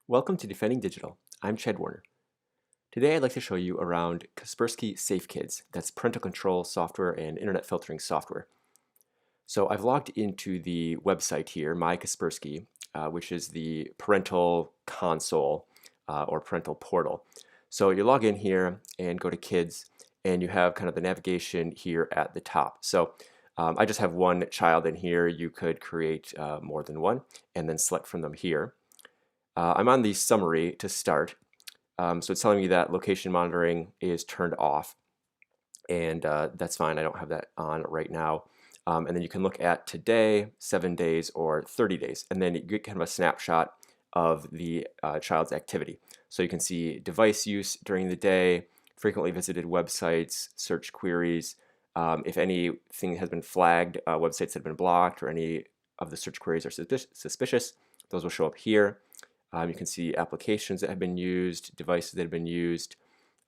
Welcome to Defending Digital. I'm Chad Warner. Today I'd like to show you around Kaspersky Safe Kids. That's parental control software and internet filtering software. So I've logged into the website here, My Kaspersky, which is the parental console or parental portal. So you log in here and go to Kids, and you have kind of the navigation here at the top. So I just have one child in here. You could create more than one and then select from them here. I'm on the summary to start. So it's telling me that location monitoring is turned off, and that's fine. I don't have that on right now. And then you can look at today, 7 days, or 30 days, and then you get kind of a snapshot of the child's activity. So you can see device use during the day, frequently visited websites, search queries. If anything has been flagged, websites that have been blocked, or any of the search queries are suspicious, those will show up here. You can see applications that have been used, devices that have been used.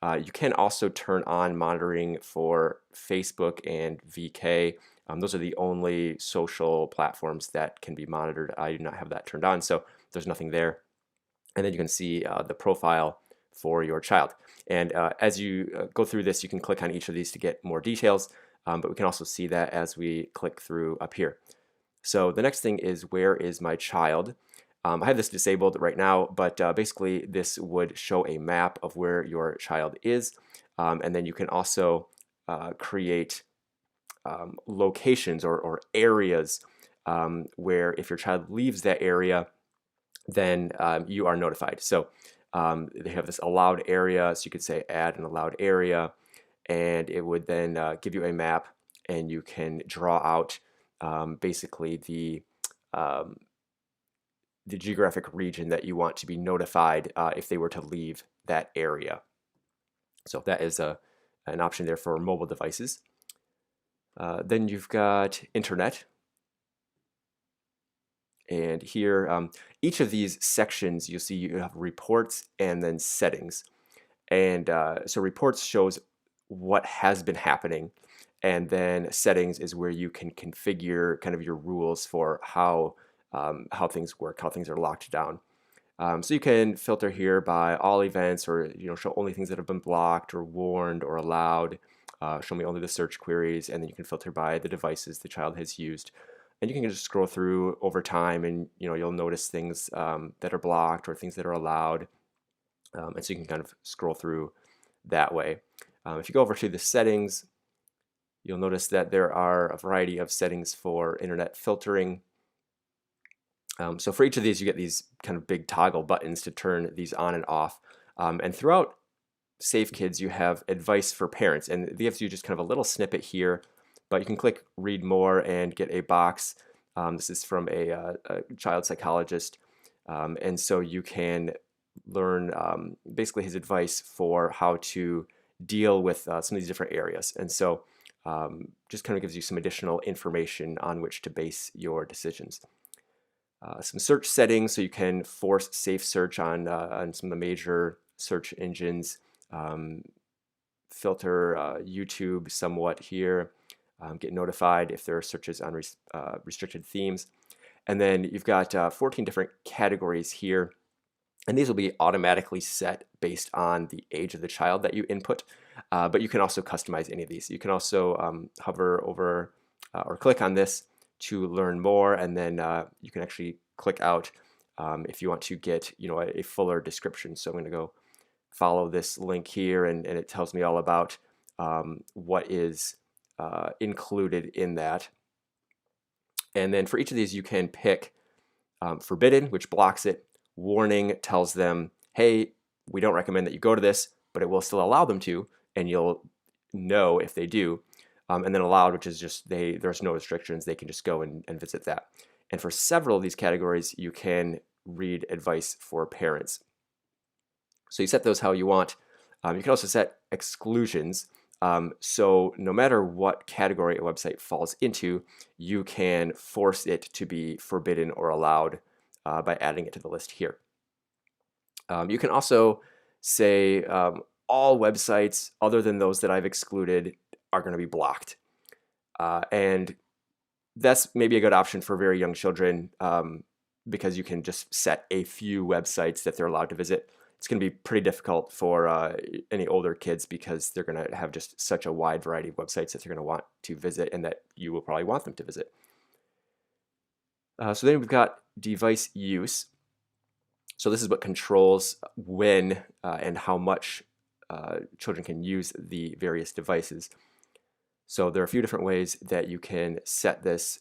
You can also turn on monitoring for Facebook and VK. Those are the only social platforms that can be monitored. I do not have that turned on, so there's nothing there. And then you can see the profile for your child. And as you go through this, you can click on each of these to get more details, but we can also see that as we click through up here. So the next thing is, where is my child? I have this disabled right now, but basically this would show a map of where your child is, and then you can also create locations or areas where if your child leaves that area, then you are notified. So they have this allowed area, so you could say add an allowed area, and it would then give you a map, and you can draw out basically the geographic region that you want to be notified if they were to leave that area. So that is an option there for mobile devices. Then you've got internet. And here, each of these sections, you'll see you have reports and then settings. And so reports shows what has been happening. And then settings is where you can configure kind of your rules for how things work, how things are locked down. So you can filter here by all events, or show only things that have been blocked or warned or allowed. Show me only the search queries, and then you can filter by the devices the child has used. And you can just scroll through over time, and you'll notice things that are blocked or things that are allowed. And so you can kind of scroll through that way. If you go over to the settings, you'll notice that there are a variety of settings for internet filtering. So for each of these, you get these kind of big toggle buttons to turn these on and off. And throughout Safe Kids, you have advice for parents, and they give you just kind of a little snippet here, but you can click read more and get a box. This is from a child psychologist, and so you can learn basically his advice for how to deal with some of these different areas. And so just kind of gives you some additional information on which to base your decisions. Some search settings, so you can force safe search on some of the major search engines. Filter YouTube somewhat here. Get notified if there are searches on restricted themes. And then you've got 14 different categories here. And these will be automatically set based on the age of the child that you input. But you can also customize any of these. You can also hover over or click on this to learn more, and then you can actually click out if you want to get a fuller description. So I'm going to go follow this link here, and it tells me all about what is included in that. And then for each of these, you can pick forbidden, which blocks it. Warning tells them, hey, we don't recommend that you go to this, but it will still allow them to, and you'll know if they do. And then allowed, which is just there's no restrictions, they can just go and visit that. And for several of these categories, you can read advice for parents. So you set those how you want. You can also set exclusions. So no matter what category a website falls into, you can force it to be forbidden or allowed by adding it to the list here. You can also say all websites other than those that I've excluded are going to be blocked. And that's maybe a good option for very young children. because you can just set a few websites that they're allowed to visit. It's going to be pretty difficult for any older kids because they're going to have just such a wide variety of websites that they're going to want to visit and that you will probably want them to visit. So then we've got device use. So this is what controls when and how much children can use the various devices. So there are a few different ways that you can set this.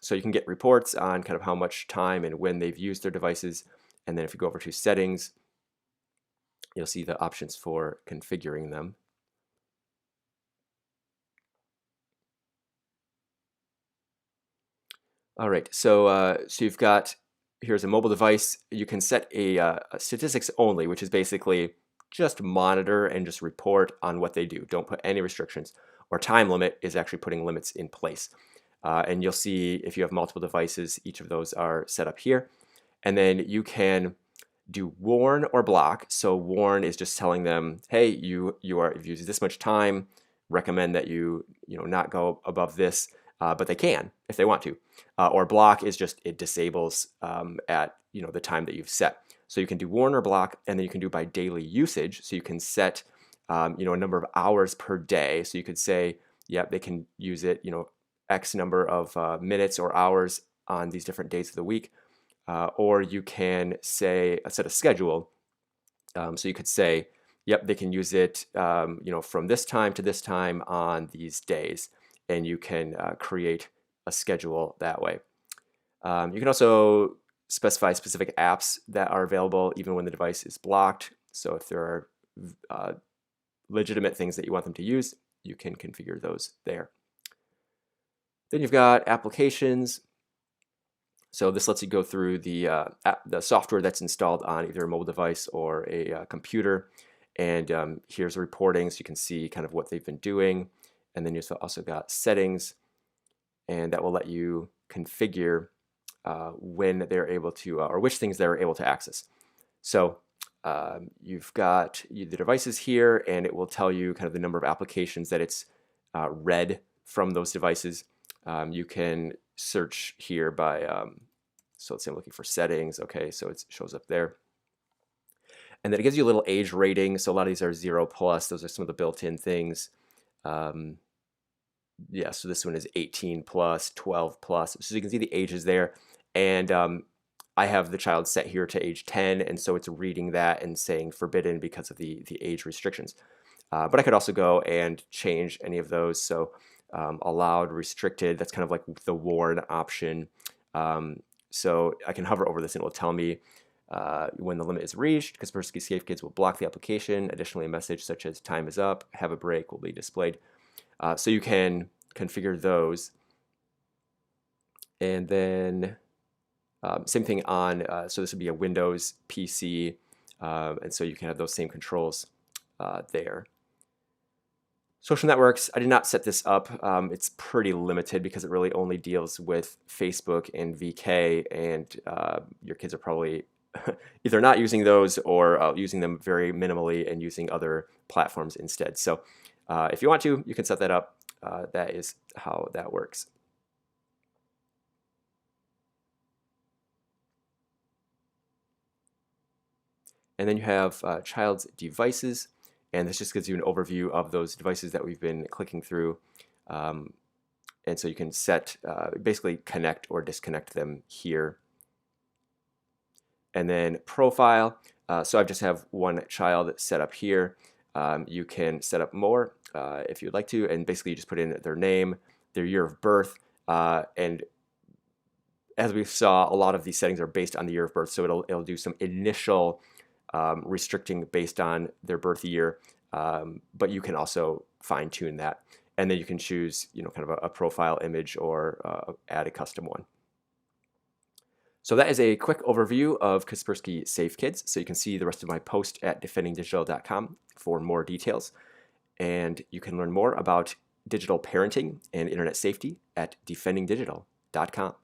So you can get reports on kind of how much time and when they've used their devices. And then if you go over to settings, you'll see the options for configuring them. All right, so you've got, here's a mobile device. You can set a statistics only, which is basically just monitor and just report on what they do. Don't put any restrictions. Or time limit is actually putting limits in place. And you'll see if you have multiple devices, each of those are set up here. And then you can do warn or block. So warn is just telling them, hey, you've used this much time, recommend that you not go above this, but they can if they want to. Or block is just it disables at the time that you've set. So you can do warn or block, and then you can do by daily usage. So you can set a number of hours per day. So you could say, yep, they can use it X number of minutes or hours on these different days of the week. Or you can say set a schedule. So you could say, yep, they can use it from this time to this time on these days, and you can create a schedule that way. You can also specify specific apps that are available even when the device is blocked. So if there are legitimate things that you want them to use, you can configure those there. Then you've got applications. So this lets you go through the software that's installed on either a mobile device or a computer. And here's reporting, so you can see kind of what they've been doing. And then you've also got settings, and that will let you configure when they're able to, or which things they're able to access. So you've got the devices here, and it will tell you kind of the number of applications that it's read from those devices. You can search here by, so let's say I'm looking for settings. Okay, so it shows up there. And then it gives you a little age rating. So a lot of these are 0+. Those are some of the built-in things. Yeah, so this one is 18+, 12+. So you can see the ages there. And I have the child set here to age 10, and so it's reading that and saying forbidden because of the age restrictions. But I could also go and change any of those. So allowed, restricted, that's kind of like the warn option. So I can hover over this and it will tell me when the limit is reached. Kaspersky Safe Kids will block the application. Additionally, a message such as time is up, have a break will be displayed. So you can configure those. And then same thing on, so this would be a Windows PC. And so you can have those same controls there. Social networks, I did not set this up. It's pretty limited because it really only deals with Facebook and VK, and your kids are probably either not using those or using them very minimally and using other platforms instead. So if you want to, you can set that up. That is how that works. And then you have child's devices. And this just gives you an overview of those devices that we've been clicking through. And so you can set, basically connect or disconnect them here. And then profile. So I just have one child set up here. You can set up more if you'd like to. And basically you just put in their name, their year of birth. And as we saw, a lot of these settings are based on the year of birth. So it'll do some initial restricting based on their birth year, but you can also fine tune that. And then you can choose, kind of a profile image or add a custom one. So that is a quick overview of Kaspersky Safe Kids. So you can see the rest of my post at defendingdigital.com for more details. And you can learn more about digital parenting and internet safety at defendingdigital.com.